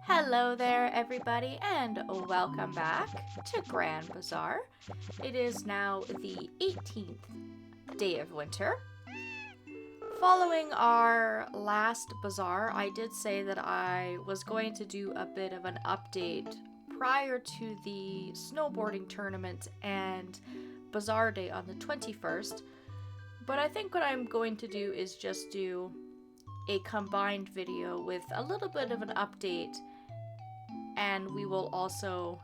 Hello there, everybody, and welcome back to Grand Bazaar. It is now the 18th day of winter. Following our last bazaar, I did say that I was going to do a bit of an update prior to the snowboarding tournament and Bazaar Day on the 21st, but I think what I'm going to do is just do a combined video with a little bit of an update, and we will also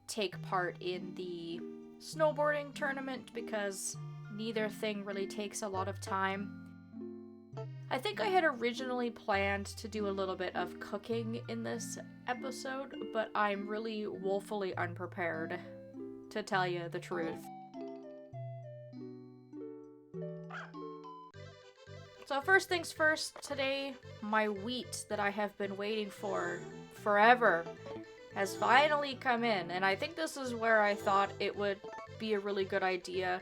take part in the snowboarding tournament because neither thing really takes a lot of time. I think I had originally planned to do a little bit of cooking in this episode, but I'm really woefully unprepared, to tell you the truth. So first things first, today my wheat that I have been waiting for forever has finally come in, and I think this is where I thought it would be a really good idea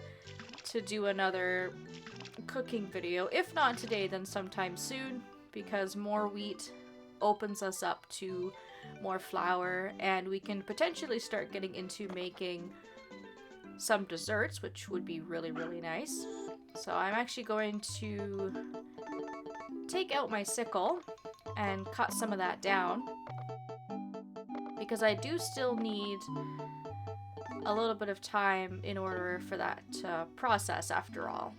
to do another cooking video. If not today, then sometime soon, because more wheat opens us up to more flour, and we can potentially start getting into making some desserts, which would be really, really nice. So I'm actually going to take out my sickle and cut some of that down, because I do still need a little bit of time in order for that to process after all.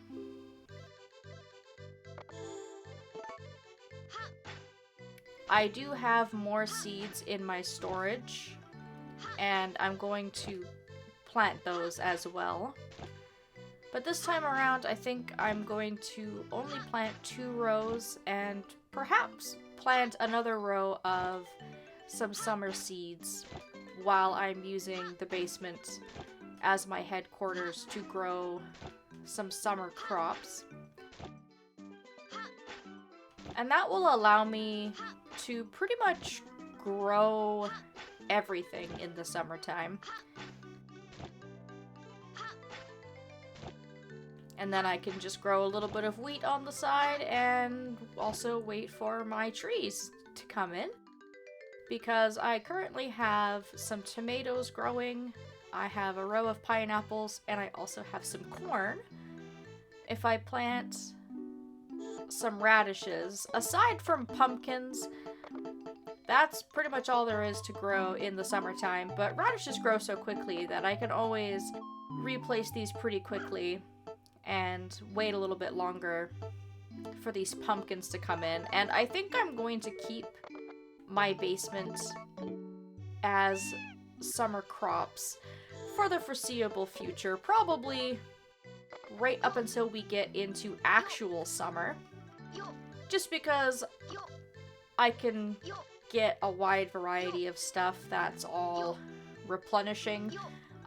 I do have more seeds in my storage, and I'm going to plant those as well. But this time around, I think I'm going to only plant 2 rows and perhaps plant another row of some summer seeds while I'm using the basement as my headquarters to grow some summer crops. And that will allow me to pretty much grow everything in the summertime. And then I can just grow a little bit of wheat on the side and also wait for my trees to come in. Because I currently have some tomatoes growing, I have a row of pineapples, and I also have some corn. If I plant some radishes, aside from pumpkins, that's pretty much all there is to grow in the summertime. But radishes grow so quickly that I can always replace these pretty quickly and wait a little bit longer for these pumpkins to come in. And I think I'm going to keep my basement as summer crops for the foreseeable future, probably right up until we get into actual summer, just because I can get a wide variety of stuff that's all replenishing.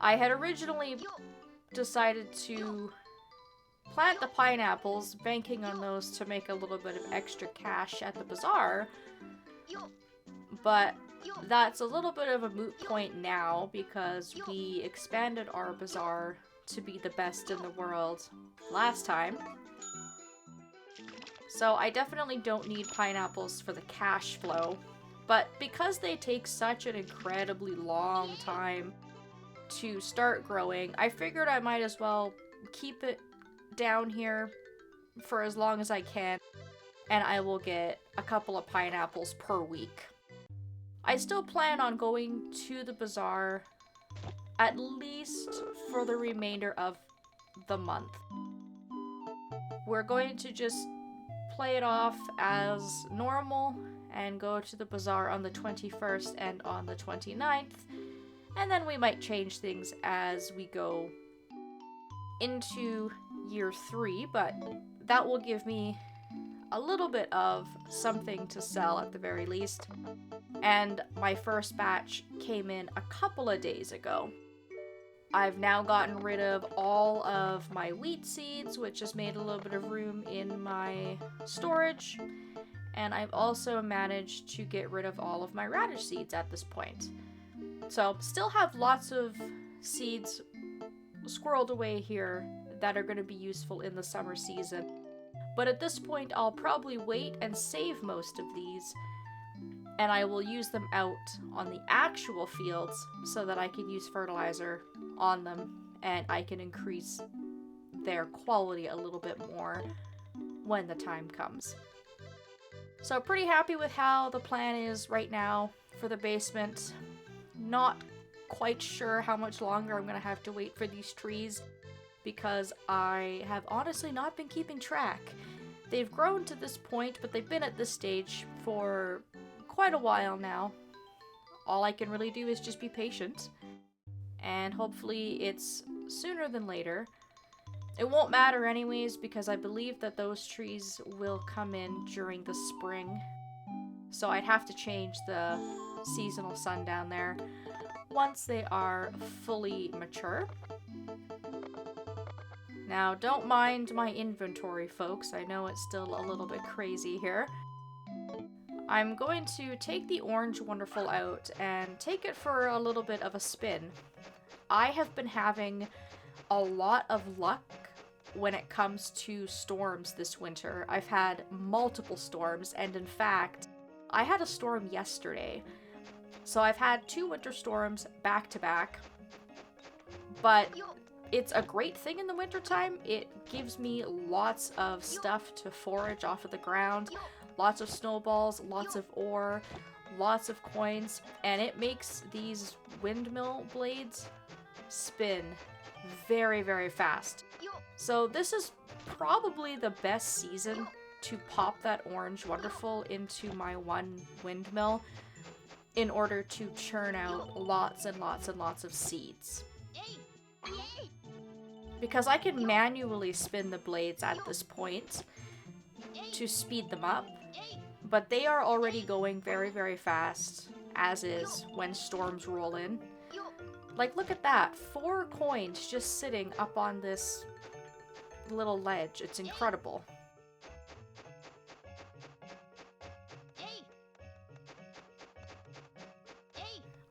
I had originally decided to plant the pineapples, banking on those to make a little bit of extra cash at the bazaar, but that's a little bit of a moot point now because we expanded our bazaar to be the best in the world last time. So I definitely don't need pineapples for the cash flow, but because they take such an incredibly long time to start growing, I figured I might as well keep it down here for as long as I can, and I will get a couple of pineapples per week. I still plan on going to the bazaar at least for the remainder of the month. We're going to just play it off as normal and go to the bazaar on the 21st and on the 29th, and then we might change things as we go into year 3, but that will give me a little bit of something to sell at the very least. And my first batch came in a couple of days ago. I've now gotten rid of all of my wheat seeds, which has made a little bit of room in my storage, and I've also managed to get rid of all of my radish seeds at this point. So still have lots of seeds squirreled away here that are going to be useful in the summer season. But at this point, I'll probably wait and save most of these and I will use them out on the actual fields so that I can use fertilizer on them and I can increase their quality a little bit more when the time comes. So pretty happy with how the plan is right now for the basement. Not quite sure how much longer I'm gonna have to wait for these trees because I have honestly not been keeping track. They've grown to this point, but they've been at this stage for quite a while now. All I can really do is just be patient, and hopefully it's sooner than later. It won't matter anyways because I believe that those trees will come in during the spring. So I'd have to change the seasonal sun down there once they are fully mature. Now, don't mind my inventory, folks. I know it's still a little bit crazy here. I'm going to take the Orange Wonderful out and take it for a little bit of a spin. I have been having a lot of luck when it comes to storms this winter. I've had multiple storms, and in fact, I had a storm yesterday. So I've had 2 winter storms back to back, but it's a great thing in the wintertime. It gives me lots of stuff to forage off of the ground, lots of snowballs, lots of ore, lots of coins, and it makes these windmill blades spin very, very fast. So this is probably the best season to pop that Orange Wonderful into my one windmill in order to churn out lots and lots and lots of seeds. Because I can manually spin the blades at this point to speed them up, but they are already going very, very fast, as is when storms roll in. Like, look at that, 4 coins just sitting up on this little ledge. It's incredible.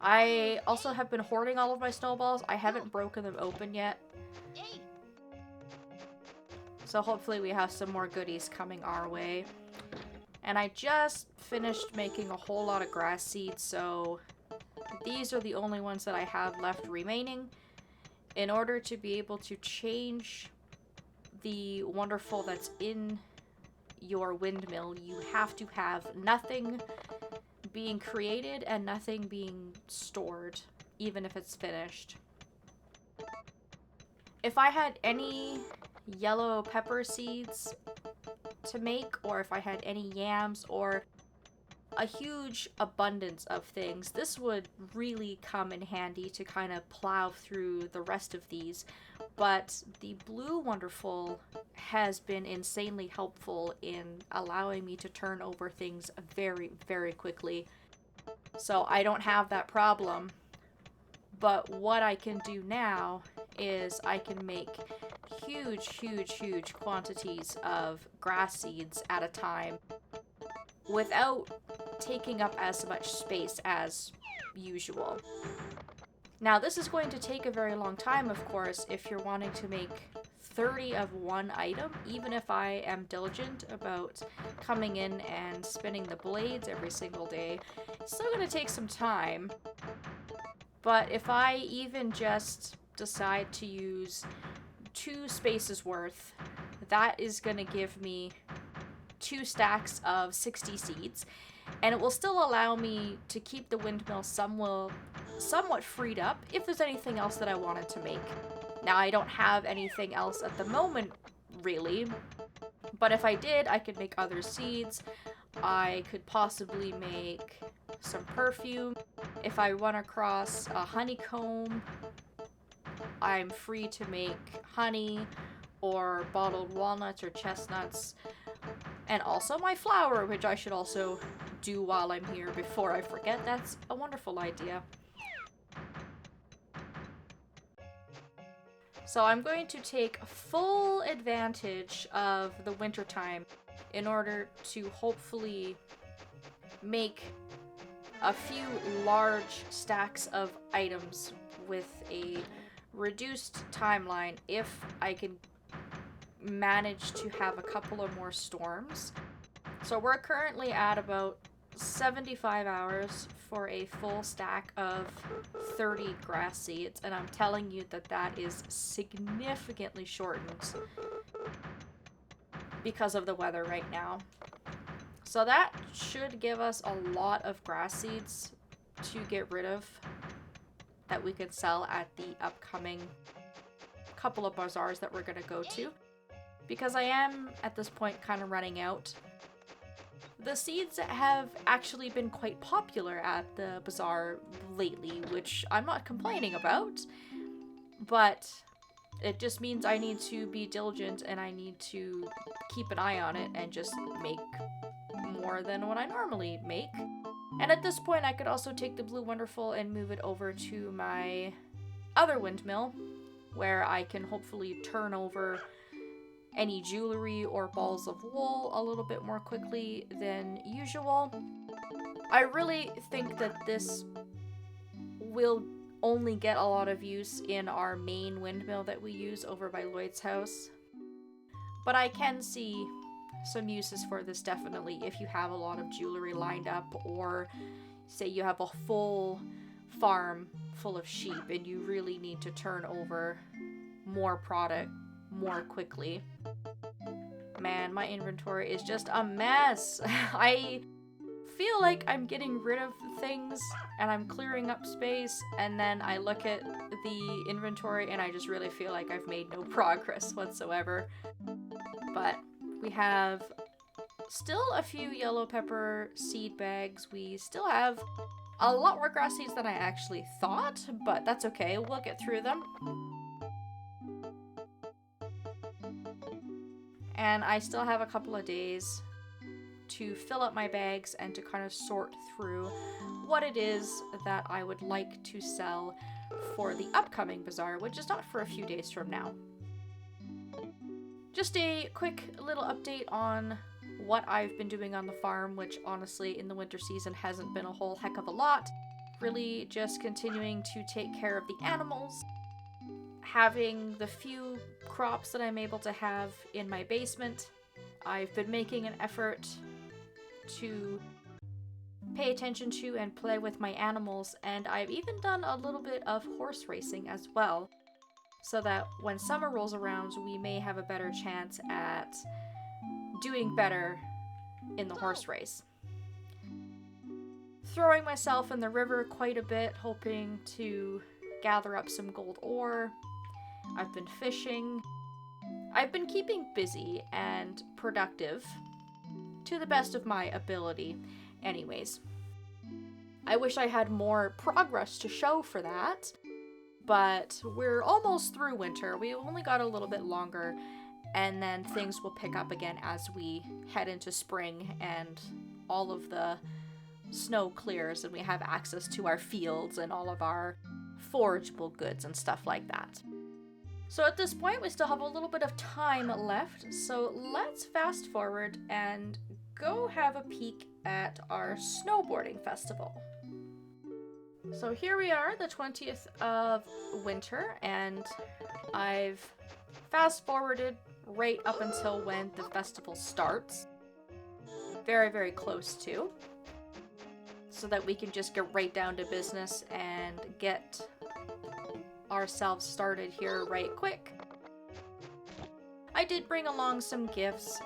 I also have been hoarding all of my snowballs. I haven't broken them open yet. So hopefully we have some more goodies coming our way. And I just finished making a whole lot of grass seeds, so these are the only ones that I have left remaining. In order to be able to change the wonderful that's in your windmill, you have to have nothing being created and nothing being stored, even if it's finished. If I had any yellow pepper seeds to make, or if I had any yams, or a huge abundance of things, this would really come in handy to kind of plow through the rest of these. But the Blue Wonderful has been insanely helpful in allowing me to turn over things very, very quickly. So I don't have that problem. But what I can do now is I can make huge, huge, huge quantities of grass seeds at a time without taking up as much space as usual. Now, this is going to take a very long time, of course, if you're wanting to make 30 of one item. Even if I am diligent about coming in and spinning the blades every single day, it's still going to take some time. But if I even just decide to use 2 spaces worth, that is going to give me 2 stacks of 60 seeds, and it will still allow me to keep the windmill somewhat freed up if there's anything else that I wanted to make. Now, I don't have anything else at the moment, really, but if I did, I could make other seeds. I could possibly make some perfume. If I run across a honeycomb, I'm free to make honey or bottled walnuts or chestnuts. And also my flour, which I should also do while I'm here before I forget. That's a wonderful idea. So I'm going to take full advantage of the wintertime in order to hopefully make a few large stacks of items with a reduced timeline if I can manage to have a couple of more storms. So we're currently at about 75 hours for a full stack of 30 grass seeds, and I'm telling you that that is significantly shortened because of the weather right now. So that should give us a lot of grass seeds to get rid of that we could sell at the upcoming couple of bazaars that we're going to go to, because I am at this point kind of running out. The seeds have actually been quite popular at the bazaar lately, which I'm not complaining about, but it just means I need to be diligent and I need to keep an eye on it and just make more than what I normally make. And at this point, I could also take the Blue Wonderful and move it over to my other windmill, where I can hopefully turn over any jewelry or balls of wool a little bit more quickly than usual. I really think that this will only get a lot of use in our main windmill that we use over by Lloyd's house, but I can see some uses for this definitely if you have a lot of jewelry lined up, or say you have a full farm full of sheep and you really need to turn over more product more quickly. Man, my inventory is just a mess. I feel like I'm getting rid of things and I'm clearing up space, and then I look at the inventory and I just really feel like I've made no progress whatsoever. But we have still a few yellow pepper seed bags. We still have a lot more grass seeds than I actually thought, but that's okay. We'll get through them. And I still have a couple of days to fill up my bags and to kind of sort through what it is that I would like to sell for the upcoming bazaar, which is not for a few days from now. Just a quick little update on what I've been doing on the farm, which honestly in the winter season hasn't been a whole heck of a lot. Really just continuing to take care of the animals, having the few crops that I'm able to have in my basement. I've been making an effort to pay attention to and play with my animals, and I've even done a little bit of horse racing as well, so that when summer rolls around, we may have a better chance at doing better in the horse race. Throwing myself in the river quite a bit, hoping to gather up some gold ore. I've been fishing. I've been keeping busy and productive to the best of my ability. Anyways, I wish I had more progress to show for that, but we're almost through winter. We've only got a little bit longer, and then things will pick up again as we head into spring and all of the snow clears and we have access to our fields and all of our forageable goods and stuff like that. So at this point, we still have a little bit of time left, so let's fast forward and go have a peek at our snowboarding festival. So here we are, the 20th of winter, and I've fast forwarded right up until when the festival starts. Very, very close to. So that we can just get right down to business and get ourselves started here right quick. I did bring along some gifts.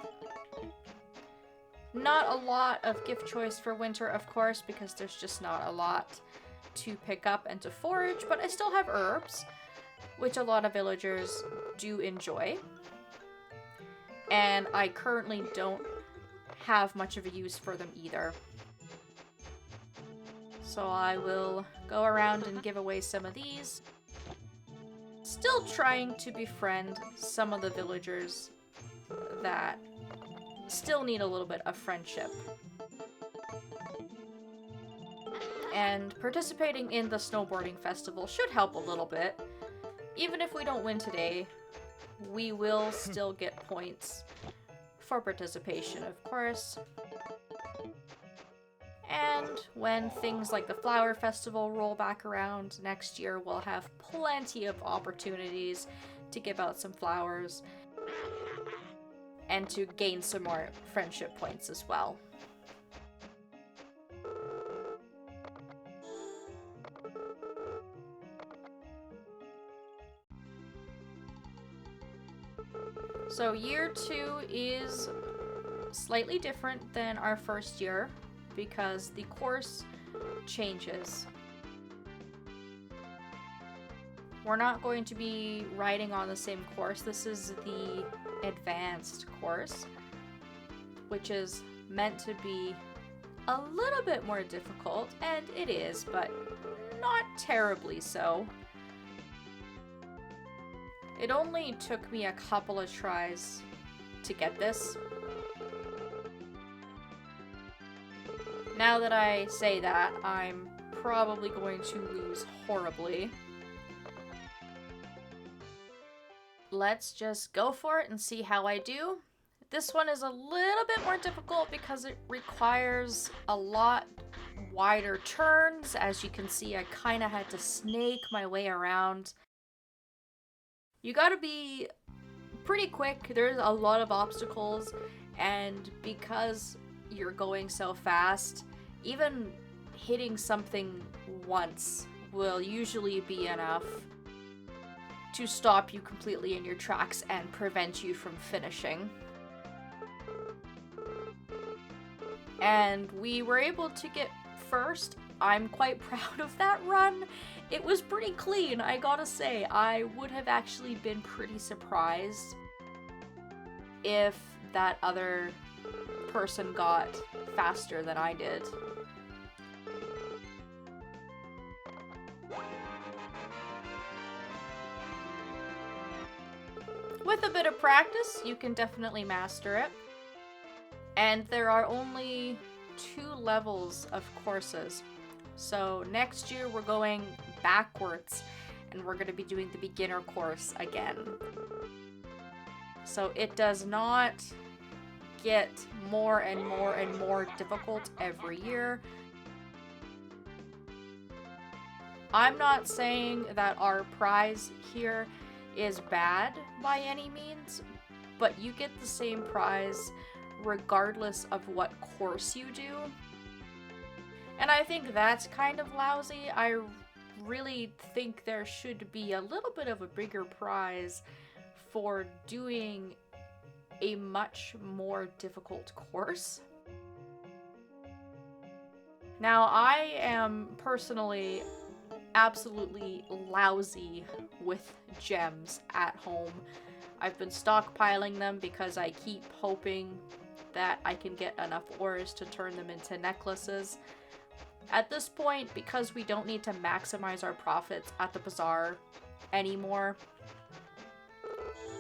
Not a lot of gift choice for winter, of course, because there's just not a lot to pick up and to forage, but I still have herbs, which a lot of villagers do enjoy. And I currently don't have much of a use for them either. So I will go around and give away some of these. Still trying to befriend some of the villagers that still need a little bit of friendship. And participating in the snowboarding festival should help a little bit. Even if we don't win today, we will still get points for participation, of course. And when things like the Flower Festival roll back around next year, we'll have plenty of opportunities to give out some flowers and to gain some more friendship points as well. So year 2 is slightly different than our first year because the course changes. We're not going to be riding on the same course. This is the advanced course, which is meant to be a little bit more difficult, and it is, but not terribly so. It only took me a couple of tries to get this. Now that I say that, I'm probably going to lose horribly. Let's just go for it and see how I do. This one is a little bit more difficult because it requires a lot wider turns. As you can see, I kind of had to snake my way around. You gotta be pretty quick. There's a lot of obstacles, and because you're going so fast, even hitting something once will usually be enough to stop you completely in your tracks and prevent you from finishing. And we were able to get first. I'm quite proud of that run. It was pretty clean, I gotta say. I would have actually been pretty surprised if that other person got faster than I did. With a bit of practice, you can definitely master it. And there are only 2 levels of courses. So next year we're going backwards and we're going to be doing the beginner course again. So it does not get more and more and more difficult every year. I'm not saying that our prize here is bad by any means, but you get the same prize regardless of what course you do. And I think that's kind of lousy. I really think there should be a little bit of a bigger prize for doing a much more difficult course. Now, I am personally absolutely lousy with gems at home. I've been stockpiling them because I keep hoping that I can get enough ores to turn them into necklaces. At this point, because we don't need to maximize our profits at the bazaar anymore,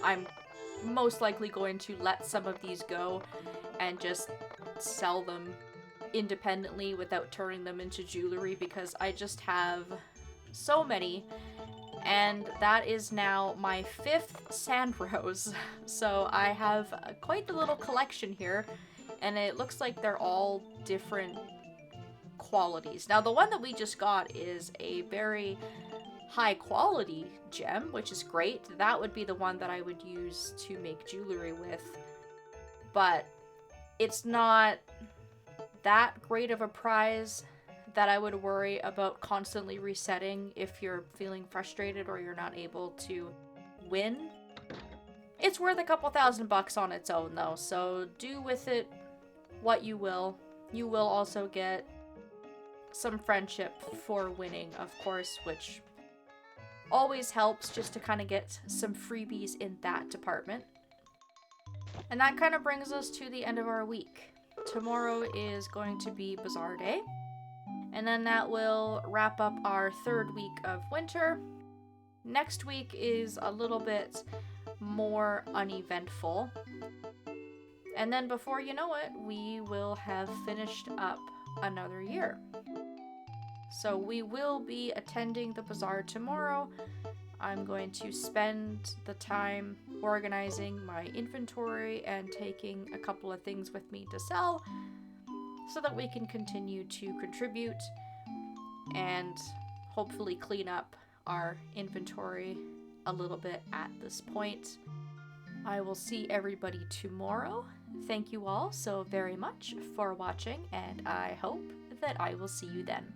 I'm most likely going to let some of these go and just sell them independently without turning them into jewelry, because I just have so many, and that is now my 5th sand rose. So I have quite a little collection here, and it looks like they're all different qualities. Now the one that we just got is a very high quality gem, which is great. That would be the one that I would use to make jewelry with, but it's not that great of a prize that I would worry about constantly resetting if you're feeling frustrated or you're not able to win. It's worth a couple $1,000 on its own though, so do with it what you will. You will also get some friendship for winning, of course, which always helps just to kind of get some freebies in that department. And that kind of brings us to the end of our week. Tomorrow is going to be Bazaar Day, and then that will wrap up our 3rd week of winter. Next week is a little bit more uneventful, and then before you know it, we will have finished up another year. So we will be attending the bazaar tomorrow. I'm going to spend the time organizing my inventory and taking a couple of things with me to sell so that we can continue to contribute and hopefully clean up our inventory a little bit at this point. I will see everybody tomorrow. Thank you all so very much for watching, and I hope that I will see you then.